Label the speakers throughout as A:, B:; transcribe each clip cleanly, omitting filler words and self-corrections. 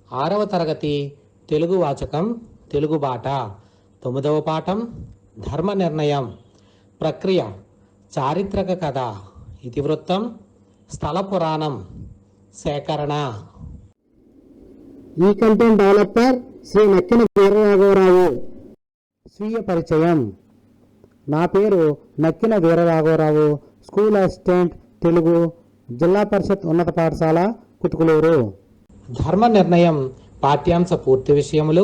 A: 6వ తరగతి తెలుగు వాచకం తెలుగు బాట 9వ పాఠం ధర్మ నిర్ణయం ప్రక్రియ చారిత్రక కథ ఇతివృత్తం స్థల పురాణం సేకరణ.
B: ఈ కంటెంట్ డెవలపర్ శ్రీ నక్కిన వీరరాఘవరావు. స్వీయ పరిచయం. నా పేరు నక్కిన వీరరాఘవరావు, స్కూల్ అసిస్టెంట్ తెలుగు, జిల్లా పరిషత్ ఉన్నత పాఠశాల కుతుకులూరు.
A: ధర్మ నిర్ణయం పాఠ్యాంశ పూర్తి విషయములు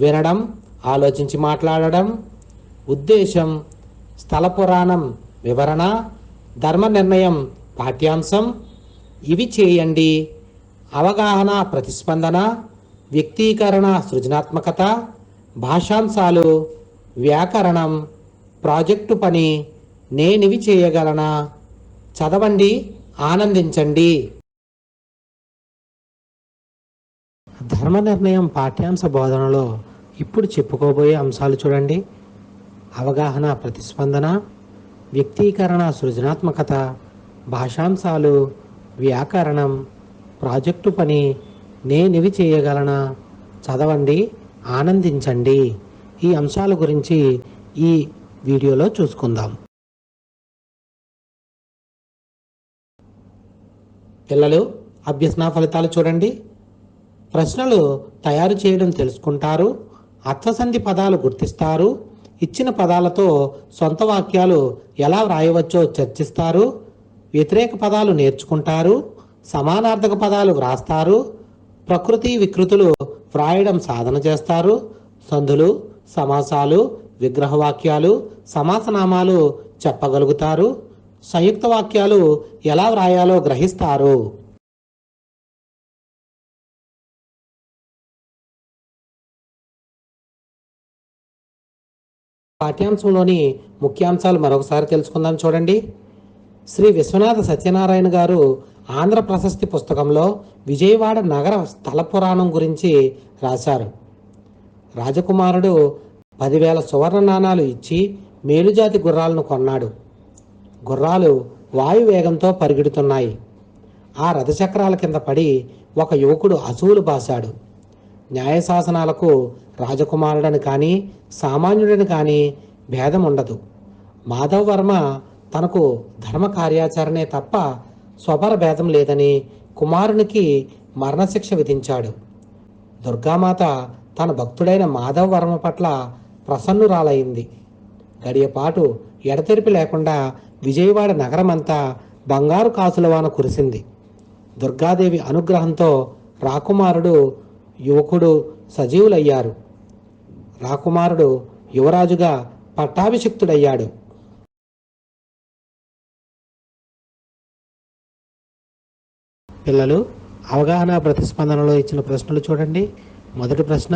A: వినడం, ఆలోచించి మాట్లాడడం. ఉద్దేశం స్థల పురాణం వివరణ, ధర్మ నిర్ణయం పాఠ్యాంశం. ఇవి చేయండి. అవగాహన ప్రతిస్పందన, వ్యక్తీకరణ సృజనాత్మకత, భాషాంశాలు, వ్యాకరణం, ప్రాజెక్టు పని, నేనివి చేయగలనా, చదవండి, ఆనందించండి. ధర్మ నిర్ణయం పాఠ్యాంశ బోధనలో ఇప్పుడు చెప్పుకోబోయే అంశాలు చూడండి. అవగాహన ప్రతిస్పందన, వ్యక్తీకరణ సృజనాత్మకత, భాషాంశాలు, వ్యాకరణం, ప్రాజెక్టు పని, నేనివి చేయగలనా, చదవండి, ఆనందించండి. ఈ అంశాల గురించి ఈ వీడియోలో చూసుకుందాం. పిల్లలు, అభ్యసన ఫలితాలు చూడండి. ప్రశ్నలు తయారు చేయడం తెలుసుకుంటారు, అర్థసంధి పదాలు గుర్తిస్తారు, ఇచ్చిన పదాలతో సొంత వాక్యాలు ఎలా వ్రాయవచ్చో చర్చిస్తారు, వ్యతిరేక పదాలు నేర్చుకుంటారు, సమానార్థక పదాలు వ్రాస్తారు, ప్రకృతి వికృతులు వ్రాయడం సాధన చేస్తారు, సంధులు, సమాసాలు, విగ్రహవాక్యాలు, సమాసనామాలు చెప్పగలుగుతారు, సంయుక్త వాక్యాలు ఎలా వ్రాయాలో గ్రహిస్తారు. పాఠ్యాంశంలోని ముఖ్యాంశాలు మరొకసారి తెలుసుకుందాం. చూడండి. శ్రీ విశ్వనాథ సత్యనారాయణ గారు ఆంధ్ర ప్రశస్తి పుస్తకంలో విజయవాడ నగర స్థల పురాణం గురించి రాశారు. రాజకుమారుడు 10,000 సువర్ణ నాణాలు ఇచ్చి మేలుజాతి గుర్రాలను కొన్నాడు. గుర్రాలు వాయువేగంతో పరిగెడుతున్నాయి. ఆ రథచక్రాల కింద పడి ఒక యువకుడు అసూలు బాశాడు. న్యాయశాసనాలకు రాజకుమారుడని కానీ సామాన్యుడని కానీ భేదం ఉండదు. మాధవ్ వర్మ తనకు ధర్మ కార్యాచరణే తప్ప స్వపర భేదం లేదని కుమారునికి మరణశిక్ష విధించాడు. దుర్గామాత తన భక్తుడైన మాధవ్ వర్మ పట్ల ప్రసన్నురాలైంది. గడియపాటు ఎడతెరిపి లేకుండా విజయవాడ నగరమంతా బంగారు కాసుల వాన కురిసింది. దుర్గాదేవి అనుగ్రహంతో రాకుమారుడు యువకుడు సజీవులయ్యారు. రాకుమారుడు యువరాజుగా పట్టాభిషిక్తుడయ్యాడు. పిల్లలు, అవగాహన ప్రతిస్పందనలో ఇచ్చిన ప్రశ్నలు చూడండి. మొదటి ప్రశ్న,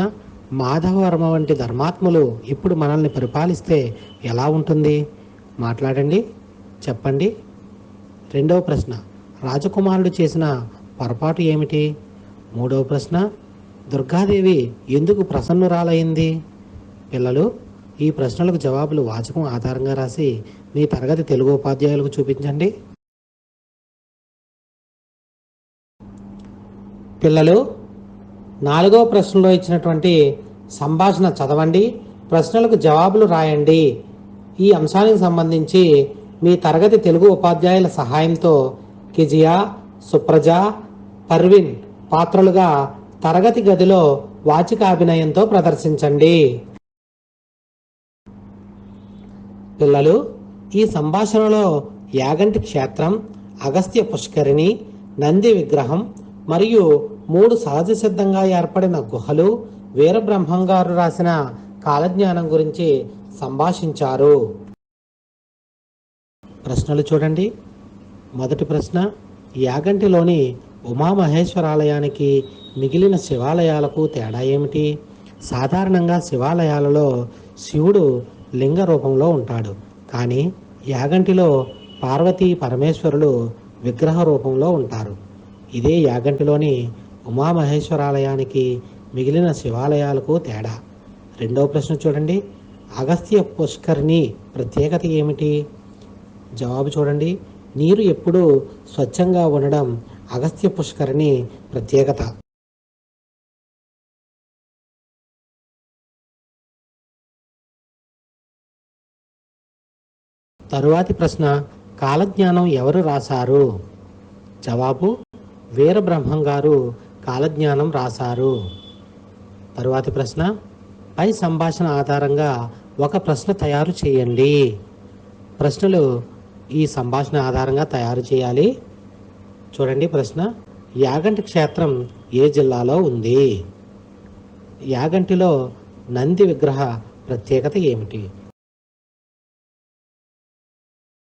A: మాధవవర్మ వంటి ధర్మాత్ములు ఇప్పుడు మనల్ని పరిపాలిస్తే ఎలా ఉంటుంది? మాట్లాడండి, చెప్పండి. రెండవ ప్రశ్న, రాజకుమారుడు చేసిన పొరపాటు ఏమిటి? మూడవ ప్రశ్న, దుర్గాదేవి ఎందుకు ప్రసన్నురాలైంది? పిల్లలు, ఈ ప్రశ్నలకు జవాబులు వాచకం ఆధారంగా రాసి మీ తరగతి తెలుగు ఉపాధ్యాయులకు చూపించండి. పిల్లలు, 4వ ప్రశ్నలో ఇచ్చినటువంటి సంభాషణ చదవండి, ప్రశ్నలకు జవాబులు రాయండి. ఈ అంశానికి సంబంధించి మీ తరగతి తెలుగు ఉపాధ్యాయుల సహాయంతో కిజియా, సుప్రజ, పర్విన్ పాత్రలుగా తరగతి గదిలో వాచికాభినయంతో ప్రదర్శించండి. పిల్లలు, ఈ సంభాషణలో యాగంటి క్షేత్రం, అగస్త్య పుష్కరిణి, నంది విగ్రహం మరియు 3 సహజ సిద్ధంగా ఏర్పడిన గుహలు, వీరబ్రహ్మం గారు రాసిన కాలజ్ఞానం గురించి సంభాషించారు. ప్రశ్నలు చూడండి. మొదటి ప్రశ్న, యాగంటిలోని ఉమామహేశ్వరాలయానికి మిగిలిన శివాలయాలకు తేడా ఏమిటి? సాధారణంగా శివాలయాలలో శివుడు లింగ రూపంలో ఉంటాడు, కానీ యాగంటిలో పార్వతీ పరమేశ్వరులు విగ్రహ రూపంలో ఉంటారు. ఇదే యాగంటిలోని ఉమామహేశ్వరాలయానికి మిగిలిన శివాలయాలకు తేడా. రెండవ ప్రశ్న చూడండి. అగస్త్య పుష్కరిణి ప్రత్యేకత ఏమిటి? జవాబు చూడండి. నీరు ఎప్పుడూ స్వచ్ఛంగా ఉండడం అగస్త్య పుష్కరిణి ప్రత్యేకత. తరువాతి ప్రశ్న, కాలజ్ఞానం ఎవరు రాశారు? జవాబు, వీరబ్రహ్మం గారు కాలజ్ఞానం రాశారు. తరువాతి ప్రశ్న, పై సంభాషణ ఆధారంగా ఒక ప్రశ్న తయారు చేయండి. ప్రశ్నలు ఈ సంభాషణ ఆధారంగా తయారు చేయాలి. చూడండి ప్రశ్న, యాగంటి క్షేత్రం ఏ జిల్లాలో ఉంది? యాగంటిలో నంది విగ్రహ ప్రత్యేకత ఏమిటి?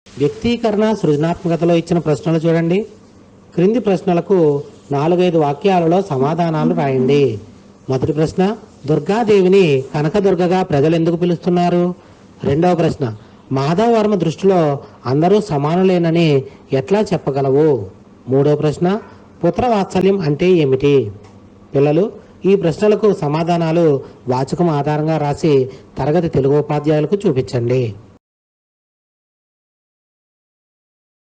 A: వ్యక్తీకరణ సృజనాత్మకతలో ఇచ్చిన ప్రశ్నలు చూడండి. క్రింది ప్రశ్నలకు 4-5 వాక్యాలలో సమాధానాలు రాయండి. మొదటి ప్రశ్న, దుర్గాదేవిని కనకదుర్గగా ప్రజలు ఎందుకు పిలుస్తున్నారు? రెండవ ప్రశ్న, మాధవవర్మ దృష్టిలో అందరూ సమానులేనని ఎట్లా చెప్పగలవు? మూడవ ప్రశ్న, పుత్రవాత్సల్యం అంటే ఏమిటి? పిల్లలు, ఈ ప్రశ్నలకు సమాధానాలు వాచకం ఆధారంగా రాసి తరగతి తెలుగు ఉపాధ్యాయులకు చూపించండి.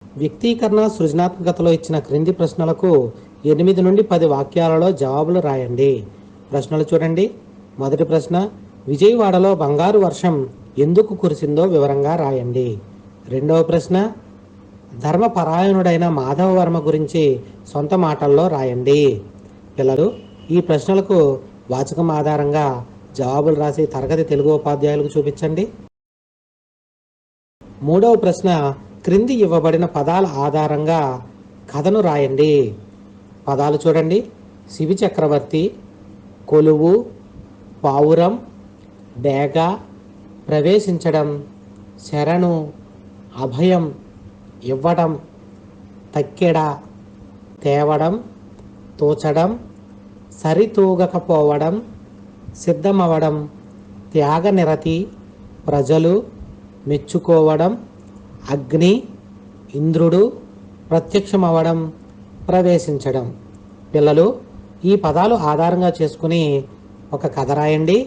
A: వ్యక్తీకరణ సృజనాత్మకతలో ఇచ్చిన క్రింది ప్రశ్నలకు 8 నుండి 10 వాక్యాలలో జవాబులు రాయండి. ప్రశ్నలు చూడండి. మొదటి ప్రశ్న, విజయవాడలో బంగారు వర్షం ఎందుకు కురిసిందో వివరంగా రాయండి. రెండవ ప్రశ్న, ధర్మపరాయణుడైన మాధవవర్మ గురించి సొంత మాటల్లో రాయండి. పిల్లలు, ఈ ప్రశ్నలకు వాచకం ఆధారంగా జవాబులు రాసి తరగతి తెలుగు ఉపాధ్యాయులకు చూపించండి. మూడవ ప్రశ్న, క్రింది ఇవ్వబడిన పదాల ఆధారంగా కథను రాయండి. పదాలు చూడండి. శివి చక్రవర్తి, కొలువు, పావురం, డేగ, ప్రవేశించడం, శరణు, అభయం, ఇవ్వడం, తక్కెడ, తేవడం, తోచడం, సరితూగకపోవడం, సిద్ధమవడం, త్యాగనిరతి, ప్రజలు, మెచ్చుకోవడం, అగ్ని, ఇంద్రుడు, ప్రత్యక్షమవడం, ప్రవేశించడం. పిల్లలు, ఈ పదాలు ఆధారంగా చేసుకుని ఒక కథ రాయండి.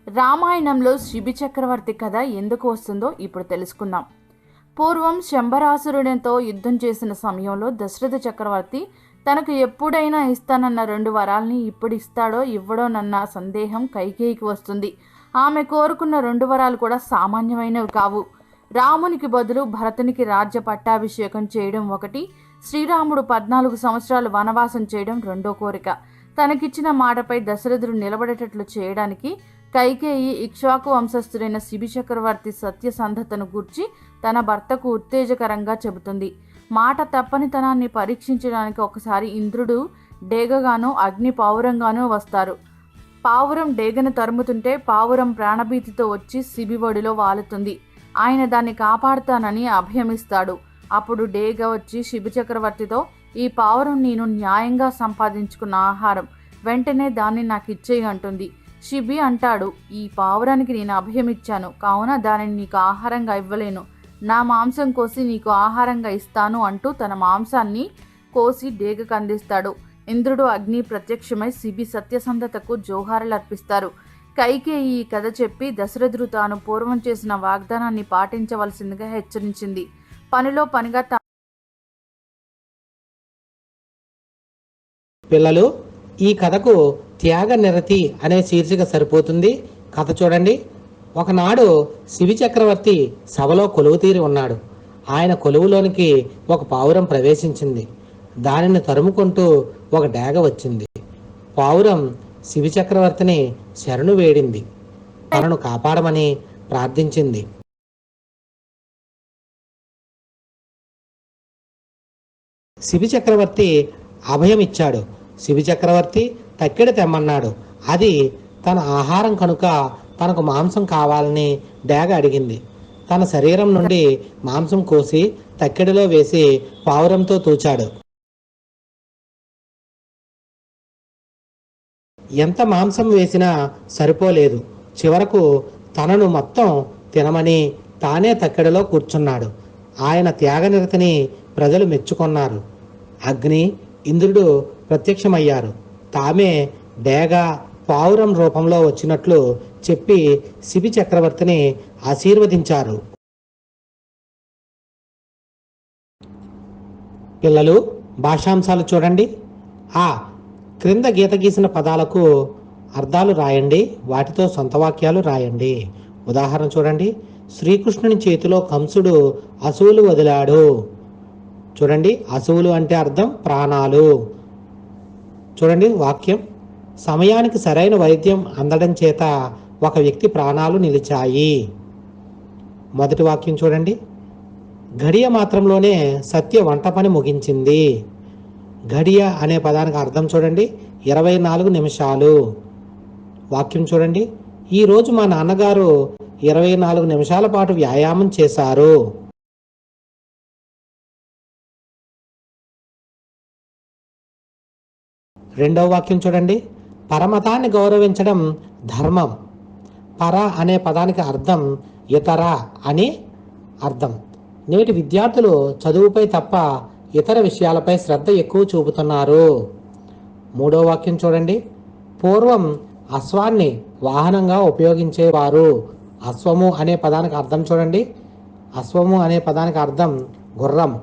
C: రామాయణంలో శిబి చక్రవర్తి కథ ఎందుకు వస్తుందో ఇప్పుడు తెలుసుకుందాం. పూర్వం శంబరాసురుడితో యుద్ధం చేసిన సమయంలో దశరథ చక్రవర్తి తనకు ఎప్పుడైనా ఇస్తానన్న 2 వరాల్ని ఇప్పుడు ఇస్తాడో ఇవ్వడోనన్న సందేహం కైకేయికి వస్తుంది. ఆమె కోరుకున్న 2 వరాలు కూడా సామాన్యమైనవి కావు. రామునికి బదులు భరతునికి రాజ్య పట్టాభిషేకం చేయడం ఒకటి, శ్రీరాముడు 14 సంవత్సరాలు వనవాసం చేయడం రెండో కోరిక. తనకిచ్చిన మాటపై దశరథుడు నిలబడేటట్లు చేయడానికి కైకేయి ఇక్ష్వాకు వంశస్థుడైన శిబి చక్రవర్తి సత్యసంధతను గూర్చి తన భర్తకు ఉత్తేజకరంగా చెబుతుంది. మాట తప్పనితనాన్ని పరీక్షించడానికి ఒకసారి ఇంద్రుడు డేగగానో అగ్ని పావురంగానో వస్తారు. పావురం డేగను తరుముతుంటే పావురం ప్రాణభీతితో వచ్చి శిబి ఒడిలో వాలుతుంది. ఆయన దాన్ని కాపాడుతానని అభయమిస్తాడు. అప్పుడు డేగ వచ్చి శిబి చక్రవర్తితో, ఈ పావురం నేను న్యాయంగా సంపాదించుకున్న ఆహారం, వెంటనే దాన్ని నాకు ఇచ్చేయి అంటుంది. శిబి అంటాడు, ఈ పావురానికి నేను అభయమిచ్చాను కావున దానిని నీకు ఆహారంగా ఇవ్వలేను, నా మాంసం కోసి నీకు ఆహారంగా ఇస్తాను అంటూ తన మాంసాన్ని కోసి డేగకు అందిస్తాడు. ఇంద్రుడు అగ్ని ప్రత్యక్షమై శిబి సత్యసంధతకు జోహారులు అర్పిస్తారు. కైకేయి ఈ కథ చెప్పి దశరథుడు తాను పూర్వం చేసిన వాగ్దానాన్ని పాటించవలసిందిగా హెచ్చరించింది. పనిలో పనిగా
A: పిల్లలు, ఈ కథకు త్యాగ నిరతి అనే శీర్షిక సరిపోతుంది. కథ చూడండి. ఒకనాడు శివి చక్రవర్తి సభలో కొలువు తీరి ఉన్నాడు. ఆయన కొలువులోనికి ఒక పావురం ప్రవేశించింది. దానిని తరుముకుంటూ ఒక డేగ వచ్చింది. పావురం శివి చక్రవర్తిని శరణు వేడింది. తనను కాపాడమని ప్రార్థించింది. శివి చక్రవర్తి అభయం ఇచ్చాడు. శివి చక్రవర్తి తక్కెడ తెమ్మన్నాడు. అది తన ఆహారం కనుక తనకు మాంసం కావాలని డేగ అడిగింది. తన శరీరం నుండి మాంసం కోసి తక్కెడలో వేసి పావురంతో తూచాడు. ఎంత మాంసం వేసినా సరిపోలేదు. చివరకు తనను మొత్తం తినమని తానే తక్కెడలో కూర్చున్నాడు. ఆయన త్యాగనిరతిని ప్రజలు మెచ్చుకొన్నారు. అగ్ని, ఇంద్రుడు ప్రత్యక్షమయ్యారు. తామే డేగ పావురం రూపంలో వచ్చినట్లు చెప్పి శిబి చక్రవర్తిని ఆశీర్వదించారు. పిల్లలు, భాషాంశాలు చూడండి. ఆ క్రింద గీత గీసిన పదాలకు అర్థాలు రాయండి, వాటితో సొంత వాక్యాలు రాయండి. ఉదాహరణ చూడండి. శ్రీకృష్ణుని చేతిలో కంసుడు అసువులు వదిలాడు. చూడండి, అసువులు అంటే అర్థం ప్రాణాలు. చూడండి వాక్యం. సమయానికి సరైన వైద్యం అందడం చేత ఒక వ్యక్తి ప్రాణాలు నిలిచాయి. మొదటి వాక్యం చూడండి. ఘడియ మాత్రంలోనే సత్య వంట పని ముగించింది. ఘడియ అనే పదానికి అర్థం చూడండి, 24 నిమిషాలు. వాక్యం చూడండి. ఈరోజు మా నాన్నగారు 24 నిమిషాల పాటు వ్యాయామం చేశారు. రెండవ వాక్యం చూడండి. పరమతాన్ని గౌరవించడం ధర్మం. పర అనే పదానికి అర్థం ఇతర అని అర్థం. నేటి విద్యార్థులు చదువుపై తప్ప ఇతర విషయాలపై శ్రద్ధ ఎక్కువ చూపుతున్నారు. మూడవ వాక్యం చూడండి. పూర్వం అశ్వాన్ని వాహనంగా ఉపయోగించేవారు. అశ్వము అనే పదానికి అర్థం చూడండి. అశ్వము అనే పదానికి అర్థం గుర్రం.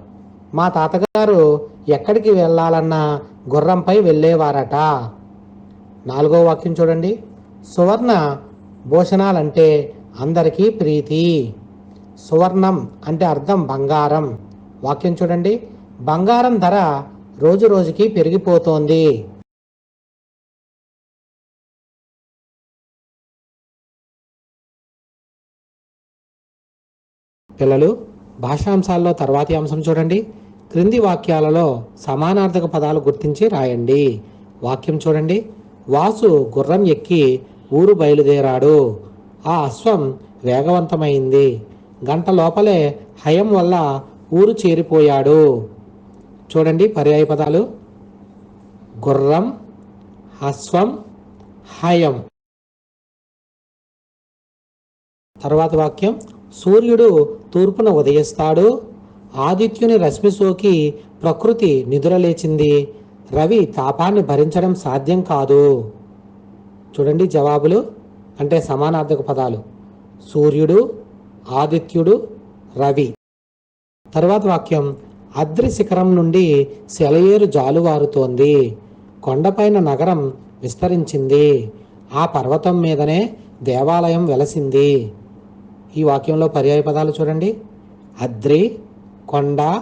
A: మా తాతగారు ఎక్కడికి వెళ్ళాలన్నా గుర్రంపై వెళ్ళేవారట. నాలుగో వాక్యం చూడండి. సువర్ణ భూషణాలంటే అందరికీ ప్రీతి. సువర్ణం అంటే అర్థం బంగారం. వాక్యం చూడండి. బంగారం ధర రోజు రోజుకి పెరిగిపోతోంది. పిల్లలు, భాషాంశాల్లో తర్వాతి అంశం చూడండి. క్రింది వాక్యాలలో సమానార్థక పదాలు గుర్తించి రాయండి. వాక్యం చూడండి. వాసు గుర్రం ఎక్కి ఊరు బయలుదేరాడు. ఆ అశ్వం వేగవంతమైంది. గంట లోపలే హయం వల్ల ఊరు చేరిపోయాడు. చూడండి పర్యాయ పదాలు. గుర్రం, అశ్వం, హయం. తర్వాత వాక్యం. సూర్యుడు తూర్పున ఉదయిస్తాడు. ఆదిత్యుని రశ్మి సోకి ప్రకృతి నిదురలేచింది. రవి తాపాన్ని భరించడం సాధ్యం కాదు. చూడండి జవాబులు అంటే సమానార్థక పదాలు. సూర్యుడు, ఆదిత్యుడు, రవి. తర్వాత వాక్యం. అద్రి శిఖరం నుండి సెలయేరు జాలువారుతోంది. కొండపైన నగరం విస్తరించింది. ఆ పర్వతం మీదనే దేవాలయం వెలసింది. ఈ వాక్యంలో పర్యాయ పదాలు చూడండి. అద్రి, కొండ,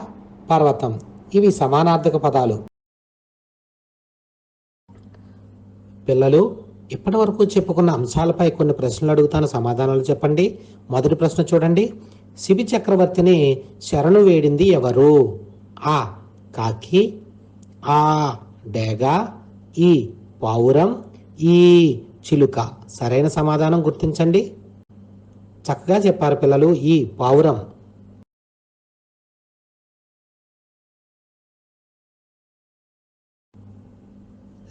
A: పర్వతం. ఇవి సమానార్థక పదాలు. పిల్లలు, ఇప్పటి వరకు చెప్పుకున్న అంశాలపై కొన్ని ప్రశ్నలు అడుగుతాను, సమాధానాలు చెప్పండి. మొదటి ప్రశ్న చూడండి. శిబి చక్రవర్తిని శరణు వేడింది ఎవరు? ఆ కాకి, ఆ డేగ, ఈ పావురం, ఈ చిలుక. సరైన సమాధానం గుర్తించండి. చక్కగా చెప్పారు పిల్లలు. ఈ పావురం.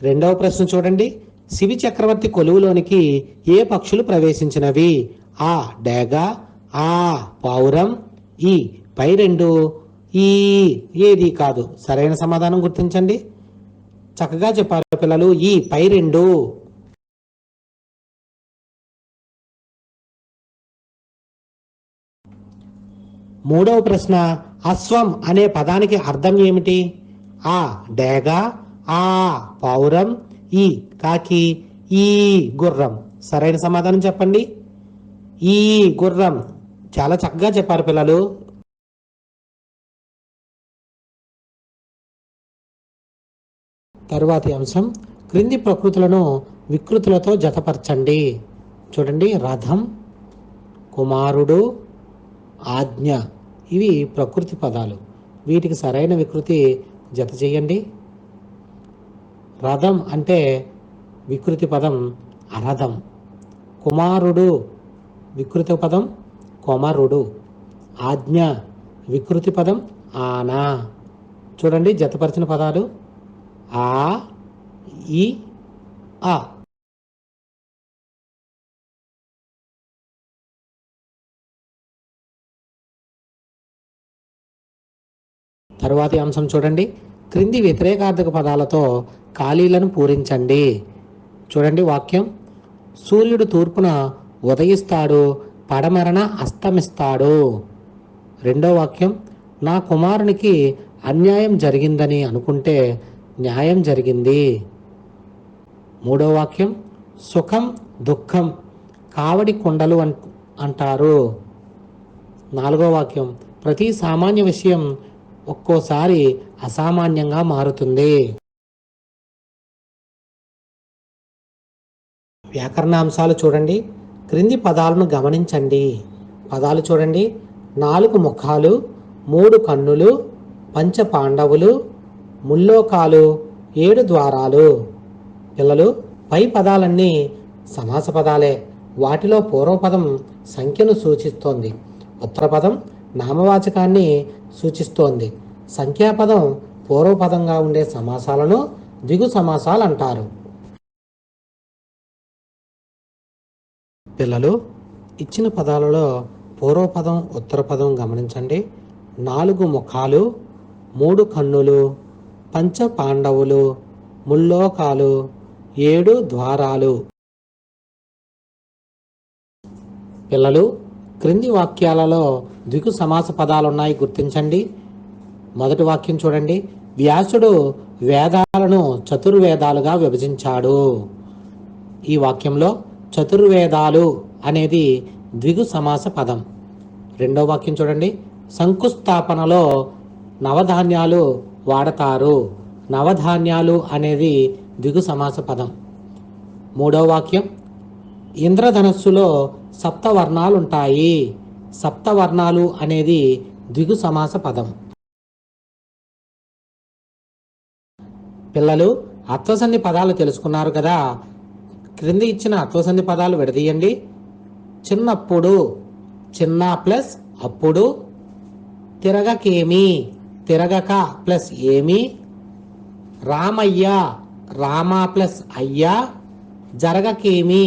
A: రెండవ ప్రశ్న చూడండి. శిబి చక్రవర్తి కొలువులోనికి ఏ పక్షులు ప్రవేశించినవి? ఆ డేగ, ఆ పావురం, ఈ పై రెండు, ఈ ఏది కాదు. సరైన సమాధానం గుర్తించండి. చక్కగా చెప్పారు పిల్లలు. ఈ పై రెండు. మూడవ ప్రశ్న. అశ్వం అనే పదానికి అర్థం ఏమిటి? ఆ డేగ, ఆ పావురం, ఈ కాకి, ఈ గుర్రం. సరైన సమాధానం చెప్పండి. ఈ గుర్రం. చాలా చక్కగా చెప్పారు పిల్లలు. తరువాతి అంశం. క్రింది ప్రకృతులను వికృతులతో జతపరచండి. చూడండి. రథం, కుమారుడు, ఆజ్ఞ. ఇవి ప్రకృతి పదాలు. వీటికి సరైన వికృతి జత చేయండి. రథం అంటే వికృతి పదం అరథం. కుమారుడు వికృతి పదం కొమరుడు. ఆజ్ఞ వికృతి పదం ఆనా. చూడండి జతపరిచిన పదాలు. ఆ, ఈ, ఆ. తరువాతి అంశం చూడండి. క్రింది వ్యతిరేకార్థక పదాలతో ఖాళీలను పూరించండి. చూడండి వాక్యం. సూర్యుడు తూర్పున ఉదయిస్తాడు, పడమరన అస్తమిస్తాడు. రెండో వాక్యం. నా కుమారునికి అన్యాయం జరిగిందని అనుకుంటే న్యాయం జరిగింది. మూడో వాక్యం. సుఖం దుఃఖం కావడి కుండలు అంటారు. 4వ వాక్యం ప్రతి సామాన్య విషయం ఒక్కోసారి అసామాన్యంగా మారుతుంది. వ్యాకరణాంశాలు చూడండి. క్రింది పదాలను గమనించండి. పదాలు చూడండి. 4 ముఖాలు, 3 కన్నులు, పంచ పాండవులు, ముల్లోకాలు, 7 ద్వారాలు. పిల్లలు, పై పదాలన్నీ సమాస పదాలే. వాటిలో పూర్వపదం సంఖ్యను సూచిస్తోంది, ఉత్తరపదం నామవాచకాన్ని సూచిస్తోంది. సంఖ్యాపదం పూర్వపదంగా ఉండే సమాసాలను ద్విగు సమాసాలు అంటారు. పిల్లలు, ఇచ్చిన పదాలలో పూర్వపదం ఉత్తరపదం గమనించండి. 4 ముఖాలు, 3 కన్నులు, పంచ పాండవులు, ముల్లోకాలు, 7 ద్వారాలు. పిల్లలు, క్రింది వాక్యాలలో ద్విగు సమాస పదాలున్నాయి, గుర్తించండి. మొదటి వాక్యం చూడండి. వ్యాసుడు వేదాలను చతుర్వేదాలుగా విభజించాడు. ఈ వాక్యంలో చతుర్వేదాలు అనేది ద్విగు సమాస పదం. రెండో వాక్యం చూడండి. శంకుస్థాపనలో నవధాన్యాలు వాడతారు. నవధాన్యాలు అనేది ద్విగు సమాస పదం. మూడో వాక్యం ఇంద్రధనస్సులో సప్తవర్ణాలుంటాయి. సప్తవర్ణాలు అనేది ద్విగు సమాస పదం. పిల్లలు, అత్వసంధి పదాలు తెలుసుకున్నారు కదా. క్రింది ఇచ్చిన అత్వసంధి పదాలు విడదీయండి. చిన్నప్పుడు, చిన్న ప్లస్ అప్పుడు. తిరగకేమి, తిరగక ప్లస్ ఏమి. రామయ్య, రామ ప్లస్ అయ్య. జరగకేమి,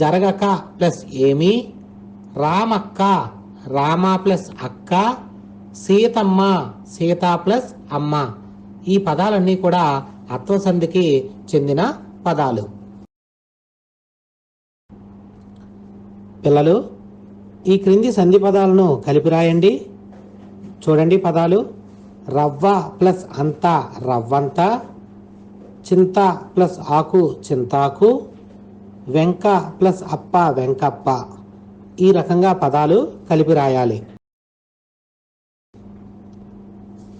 A: జరగక ప్లస్ ఏమి. రామక్క, రామ ప్లస్ అక్క. సీతమ్మ, సీత ప్లస్ అమ్మ. ఈ పదాలన్నీ కూడా అత్వసంధికి చెందిన పదాలు. పిల్లలు, ఈ క్రింది సంధి పదాలను కలిపి రాయండి. చూడండి పదాలు. రవ్వ ప్లస్ అంత, రవ్వంత. చింత ప్లస్ ఆకు, చింతాకు. వెంక ప్లస్ అప్ప, వెంకప్ప. ఈ రకంగా పదాలు కలిపి రాయాలి.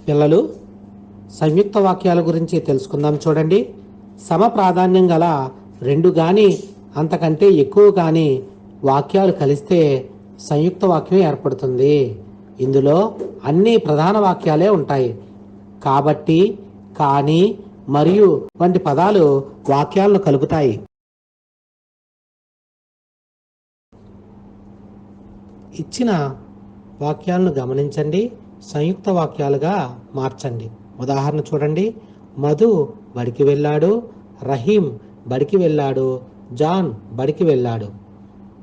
A: పిల్లలు, సంయుక్త వాక్యాల గురించి తెలుసుకుందాం. చూడండి. సమ ప్రాధాన్యం గల 2 కానీ అంతకంటే ఎక్కువ కానీ వాక్యాలు కలిస్తే సంయుక్త వాక్యం ఏర్పడుతుంది. ఇందులో అన్ని ప్రధాన వాక్యాలే ఉంటాయి. కాబట్టి, కానీ, మరియు వంటి పదాలు వాక్యాలను కలుపుతాయి. ఇచ్చిన వాక్యాలను గమనించండి, సంయుక్త వాక్యాలుగా మార్చండి. ఉదాహరణ చూడండి. మధు బడికి వెళ్ళాడు. రహీం బడికి వెళ్ళాడు. జాన్ బడికి వెళ్ళాడు.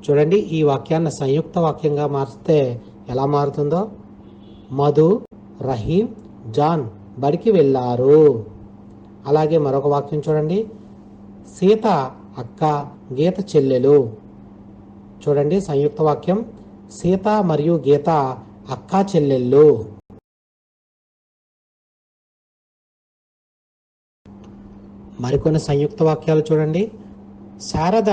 A: చూడండి, ఈ వాక్యాన్ని సంయుక్త వాక్యంగా మార్చితే ఎలా మారుతుందో. మధు, రహీం, జాన్ బడికి వెళ్ళారు. అలాగే మరొక వాక్యం చూడండి. సీత అక్క, గీత చెల్లెలు. చూడండి, సంయుక్త వాక్యం. సీత మరియు గీత అక్క చెల్లెళ్ళు. మరికొన్ని సంయుక్త వాక్యాలు చూడండి. శారద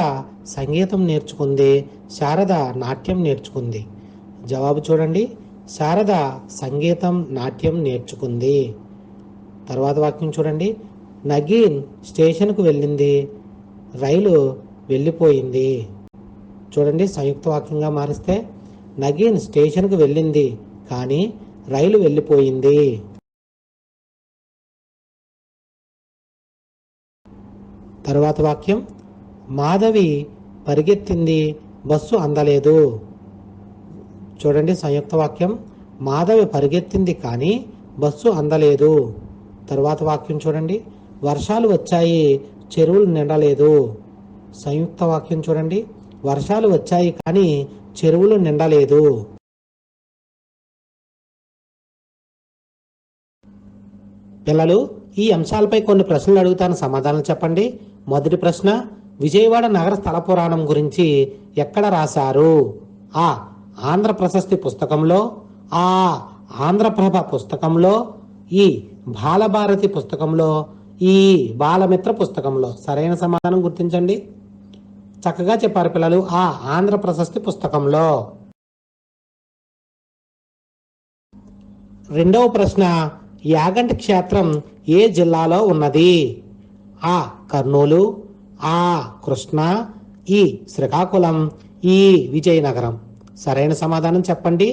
A: సంగీతం నేర్చుకుంది. శారద నాట్యం నేర్చుకుంది. జవాబు చూడండి. శారద సంగీతం, నాట్యం నేర్చుకుంది. తర్వాత వాక్యం చూడండి. నగీన్ స్టేషన్కు వెళ్ళింది. రైలు వెళ్ళిపోయింది. చూడండి, సంయుక్త వాక్యంగా మారిస్తే నగీన్ స్టేషన్కు వెళ్ళింది కానీ రైలు వెళ్ళిపోయింది. తరువాత వాక్యం. మాధవి పరిగెత్తింది, బస్సు అందలేదు. చూడండి, సంయుక్త వాక్యం. మాధవి పరిగెత్తింది కానీ బస్సు అందలేదు. తరువాత వాక్యం చూడండి. వర్షాలు వచ్చాయి, చెరువులు నిండలేదు. సంయుక్త వాక్యం చూడండి. వర్షాలు వచ్చాయి కానీ చెరువులు నిండలేదు. పిల్లలు, ఈ అంశాలపై కొన్ని ప్రశ్నలు అడుగుతాను, సమాధానం చెప్పండి. మొదటి ప్రశ్న. విజయవాడ నగర స్థల పురాణం గురించి ఎక్కడ రాశారు? ఆ. ఆంధ్ర ప్రశస్తి పుస్తకంలో. ఆ. ఆంధ్రప్రభ పుస్తకంలో. ఈ. బాలభారతి పుస్తకంలో. ఈ. బాలమిత్ర పుస్తకంలో. సరైన సమాధానం గుర్తించండి. చక్కగా చెప్పారు పిల్లలు. ఆ ఆంధ్ర ప్రశస్తి పుస్తకంలో. రెండవ ప్రశ్న, యాగంటి క్షేత్రం ఏ జిల్లాలో ఉన్నది? ఆ కర్నూలు, ఆ కృష్ణా, ఈ శ్రీకాకుళం, ఈ విజయనగరం. సరైన సమాధానం చెప్పండి.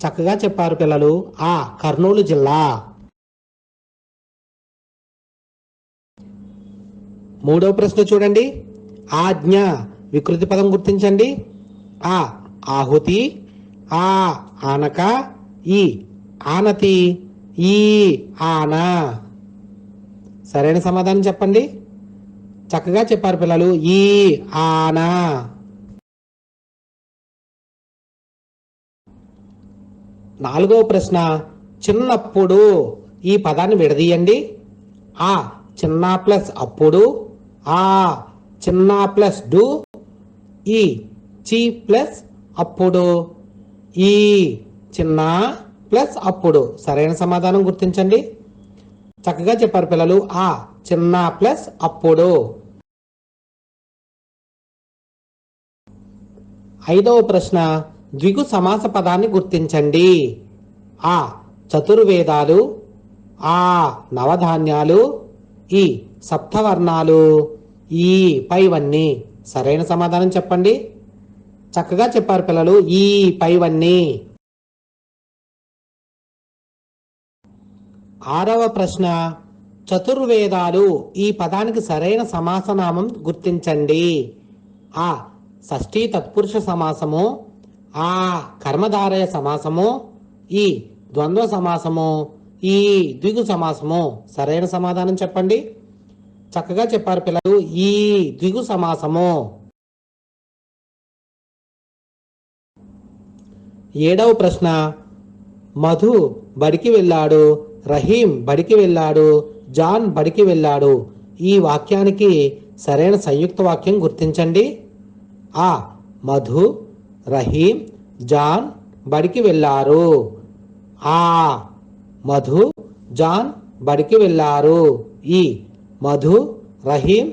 A: చక్కగా చెప్పారు పిల్లలు. ఆ కర్నూలు జిల్లా. మూడవ ప్రశ్న చూడండి. ఆజ్ఞ వికృతి పదం గుర్తించండి. ఆ ఆహుతి, ఆ ఆనక, ఈ ఆనతి, ఈ ఆన. సరైన సమాధానం చెప్పండి. చక్కగా చెప్పారు పిల్లలు. ఈ ఆన. నాలుగవ ప్రశ్న, చిన్నప్పుడు ఈ పదాన్ని విడదీయండి. ఆ చిన్న ప్లస్ అప్పుడు, ఆ చిన్న ప్లస్ డు, ఈ చి ప్లస్ అప్పుడు, ఈ చిన్న ప్లస్ అప్పుడు. సరైన సమాధానం గుర్తించండి. చక్కగా చెప్పారు పిల్లలు. ఆ చిన్న ప్లస్ అప్పుడు. ఐదవ ప్రశ్న, ద్విగు సమాస పదాన్ని గుర్తించండి. ఆ చతుర్వేదాలు, ఆ నవధాన్యాలు, ఈ సప్తవర్ణాలు, ఈ పైవన్నీ. సరైన సమాధానం చెప్పండి. చక్కగా చెప్పారు పిల్లలు. ఈ పైవన్నీ. ఆరవ ప్రశ్న, చతుర్వేదాలు ఈ పదానికి సరైన సమాసనామం గుర్తించండి. ఆ షష్ఠీ తత్పురుష సమాసము, ఆ కర్మధారయ సమాసము, ఈ ద్వంద్వ సమాసము, ఈ ద్విగు సమాసము. సరైన సమాధానం చెప్పండి. చక్కగా చెప్పారు పిల్లలు. ఈ ద్విగు సమాసము. ఏడవ ప్రశ్న, మధు బడికి వెళ్ళాడు, రహీం బడికి వెళ్ళాడు, జాన్ బడికి వెళ్ళాడు. ఈ వాక్యానికి సరైన సంయుక్త వాక్యం గుర్తించండి. ఆ మధు, రహీం, జాన్ బడికి వెళ్ళారు. ఆ మధు, జాన్ బడికి వెళ్ళారు. ఈ మధు, రహీం,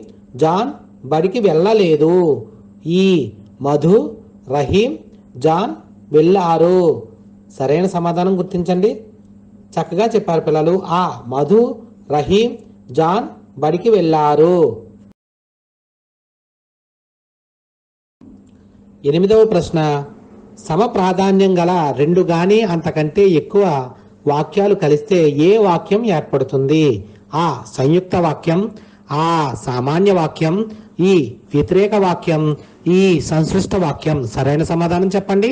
A: జాన్ బడికి వెళ్ళలేదు. ఈ మధు, రహీం, జాన్ వెళ్ళారు. సరైన సమాధానం గుర్తించండి. చక్కగా చెప్పారు పిల్లలు. ఆ మధు, రహీం, జాన్ బడికి వెళ్ళారు. ఎనిమిదవ ప్రశ్న, సమ ప్రాధాన్యం గల రెండు గాని అంతకంటే ఎక్కువ వాక్యాలు కలిస్తే ఏ వాక్యం ఏర్పడుతుంది? ఆ సంయుక్త వాక్యం, ఆ సామాన్య వాక్యం, ఈ వ్యతిరేక వాక్యం, ఈ సంశ్లిష్ట వాక్యం. సరైన సమాధానం చెప్పండి.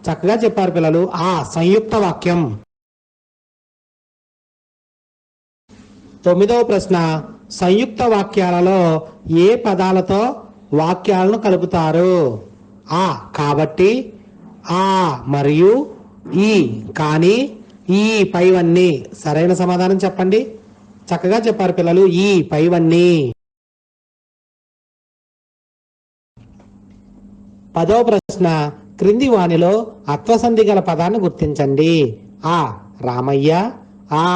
A: చక్కగా చెప్పారు పిల్లలు. ఆ సంయుక్త వాక్యం. తొమ్మిదవ ప్రశ్న, సంయుక్త వాక్యాలలో ఏ పదాలతో వాక్యాలను కలుపుతారు? ఆ కాబట్టి, ఆ మరియు, ఈ కానీ, ఈ పైవన్నీ. సరైన సమాధానం చెప్పండి. చక్కగా చెప్పారు పిల్లలు. ఈ పైవన్నీ. పదవ ప్రశ్న, క్రింది వానిలో అత్వసంధి గల పదాన్ని గుర్తించండి. ఆ రామయ్య, ఆ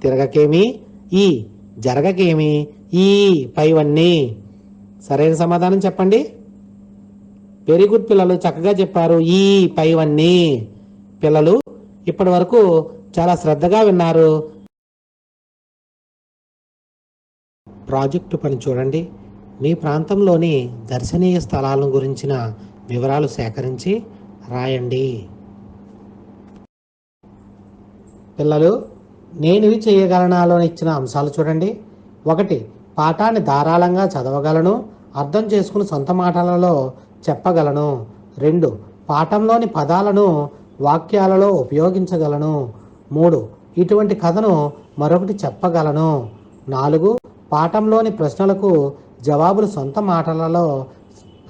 A: తిరగకేమి, ఈ జరగకేమి, ఈ పైవన్నీ. సరైన సమాధానం చెప్పండి. వెరీ గుడ్ పిల్లలు, చక్కగా చెప్పారు. ఈ పైవన్నీ. పిల్లలు ఇప్పటి వరకు చాలా శ్రద్ధగా విన్నారు. ప్రాజెక్టు పని చూడండి. మీ ప్రాంతంలోని దర్శనీయ స్థలాలను గురించిన వివరాలు సేకరించి రాయండి. పిల్లలు, నేను ఇవి చేయగలనాలో ఇచ్చిన అంశాలు చూడండి. 1. పాఠాన్ని ధారాళంగా చదవగలను, అర్థం చేసుకుని సొంత మాటలలో చెప్పగలను. 2. పాఠంలోని పదాలను వాక్యాలలో ఉపయోగించగలను. 3. ఇటువంటి కథను మరొకటి చెప్పగలను. 4. పాఠంలోని ప్రశ్నలకు జవాబులు సొంత మాటలలో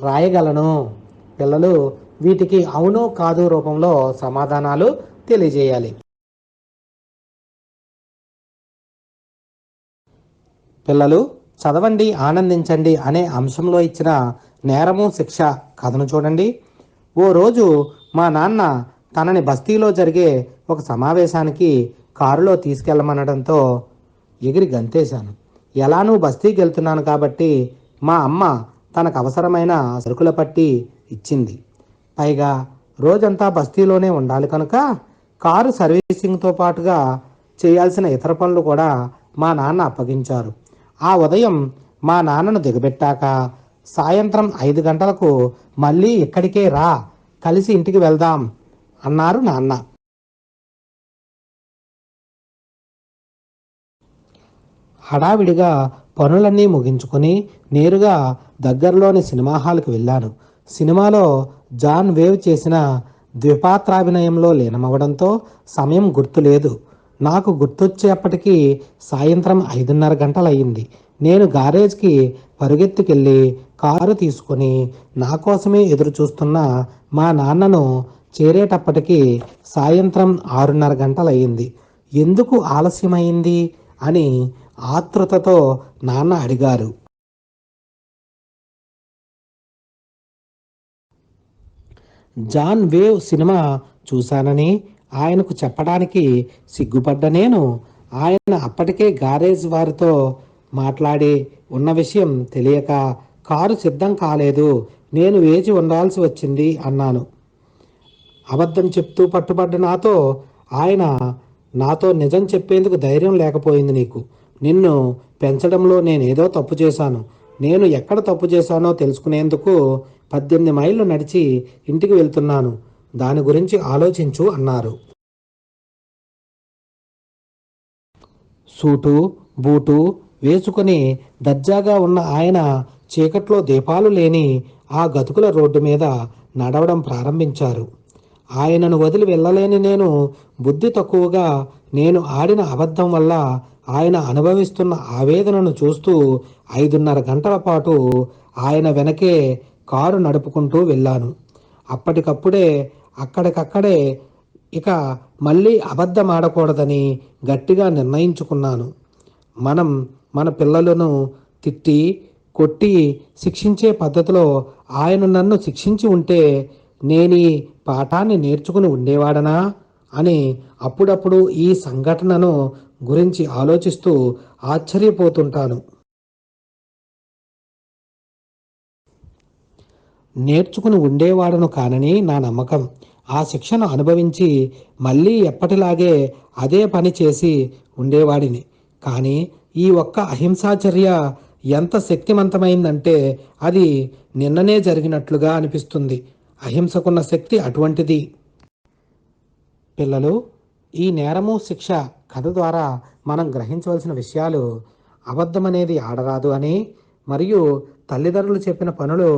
A: రాయగలను. పిల్లలు వీటికి అవును కాదు రూపంలో సమాధానాలు తెలియజేయాలి. పిల్లలు చదవండి, ఆనందించండి అనే అంశంలో ఇచ్చిన నేరము శిక్ష కథను చూడండి. ఓ రోజు మా నాన్న తనని బస్తీలో జరిగే ఒక సమావేశానికి కారులో తీసుకెళ్ళమనడంతో ఎగిరి గంతేశాను. ఎలానూ బస్తీకి వెళ్తున్నాను కాబట్టి మా అమ్మ తనకు అవసరమైన సరుకుల పట్టి ఇచ్చింది. పైగా రోజంతా బస్తీలోనే ఉండాలి కనుక కారు సర్వీసింగ్తో పాటుగా చేయాల్సిన ఇతర పనులు కూడా మా నాన్న అప్పగించారు. ఆ ఉదయం మా నాన్నను దిగబెట్టాక సాయంత్రం 5 గంటలకు మళ్ళీ ఇక్కడికే రా, కలిసి ఇంటికి వెళ్దాం అన్నారు నాన్న. హడావిడిగా పనులన్నీ ముగించుకొని నేరుగా దగ్గరలోని సినిమా హాల్కి వెళ్ళాను. సినిమాలో జాన్ వేవ్ చేసిన ద్విపాత్రాభినయంలో లీనమవడంతో సమయం గుర్తులేదు. నాకు గుర్తొచ్చేప్పటికీ సాయంత్రం 5:30 గంటలయ్యింది. నేను గారేజ్కి పరుగెత్తుకెళ్ళి కారు తీసుకొని నా కోసమే ఎదురు చూస్తున్న మా నాన్నను చేరేటప్పటికి సాయంత్రం 6:30 గంటలయ్యింది. ఎందుకు ఆలస్యమైంది అని ఆతృతతో నాన్న అడిగారు. జాన్ వేవ్ సినిమా చూశానని ఆయనకు చెప్పడానికి సిగ్గుపడ్డ నేను, ఆయన అప్పటికే గారేజ్ వారితో మాట్లాడి ఉన్న విషయం తెలియక కారు సిద్ధం కాలేదు, నేను వేచి ఉండాల్సి వచ్చింది అన్నాను. అబద్ధం చెప్తూ పట్టుబడ్డ ఆయన నాతో నిజం చెప్పేందుకు ధైర్యం లేకపోయింది నీకు. నిన్ను పెంచడంలో నేనేదో తప్పు చేశాను. నేను ఎక్కడ తప్పు చేశానో తెలుసుకునేందుకు 18 మైళ్ళు నడిచి ఇంటికి వెళ్తున్నాను. దాని గురించి ఆలోచించు అన్నారు. సూటు బూటు వేసుకుని దర్జాగా ఉన్న ఆయన చీకట్లో దీపాలు లేని ఆ గతుకుల రోడ్డు మీద నడవడం ప్రారంభించారు. ఆయనను వదిలి వెళ్ళలేని నేను బుద్ధి తక్కువగా నేను ఆడిన అబద్ధం వల్ల ఆయన అనుభవిస్తున్న ఆవేదనను చూస్తూ 5:30 గంటల పాటు ఆయన వెనకే కారు నడుపుకుంటూ వెళ్ళాను. అప్పటికప్పుడే అక్కడికక్కడే ఇక మళ్ళీ అబద్ధం ఆడకూడదని గట్టిగా నిర్ణయించుకున్నాను. మనం మన పిల్లలను తిట్టి కొట్టి శిక్షించే పద్ధతిలో ఆయన నన్ను శిక్షించి ఉంటే నేనీ పాఠాన్ని నేర్చుకుని ఉండేవాడనా అని అప్పుడప్పుడు ఈ సంఘటనను గురించి ఆలోచిస్తూ ఆశ్చర్యపోతుంటాను. నేర్చుకుని ఉండేవాడను కానని నా నమ్మకం. ఆ శిక్షను అనుభవించి మళ్ళీ ఎప్పటిలాగే అదే పని చేసి ఉండేవాడిని. కానీ ఈ ఒక్క అహింసాచర్య ఎంత శక్తివంతమైందంటే అది నిన్ననే జరిగినట్లుగా అనిపిస్తుంది. అహింసకున్న శక్తి అటువంటిది. పిల్లలు, ఈ నేరము శిక్ష కథ ద్వారా మనం గ్రహించవలసిన విషయాలు అబద్ధమనేది ఆడరాదు అని, మరియు తల్లిదండ్రులు చెప్పిన పనులు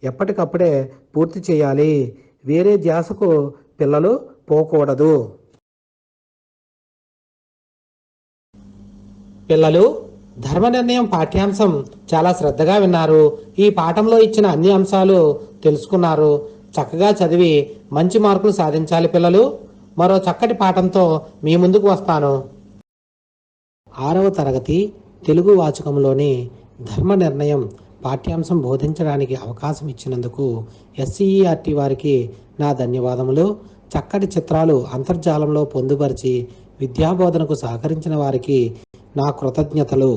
A: ఎప్పటికప్పుడే పూర్తి చేయాలి. వేరే ధ్యాసకు పిల్లలు పోకూడదు. పిల్లలు, ధర్మ నిర్ణయం పాఠ్యాంశం చాలా శ్రద్ధగా విన్నారు. ఈ పాఠంలో ఇచ్చిన అన్ని అంశాలు తెలుసుకున్నారు. చక్కగా చదివి మంచి మార్కులు సాధించాలి పిల్లలు. మరో చక్కటి పాఠంతో మీ ముందుకు వస్తాను. 6వ తరగతి తెలుగు వాచకంలోని ధర్మ నిర్ణయం పాఠ్యాంశం బోధించడానికి అవకాశం ఇచ్చినందుకు SCERT వారికి నా ధన్యవాదములు. చక్కటి చిత్రాలు అంతర్జాలంలో పొందుపరిచి విద్యాబోధనకు సహకరించిన వారికి నా కృతజ్ఞతలు.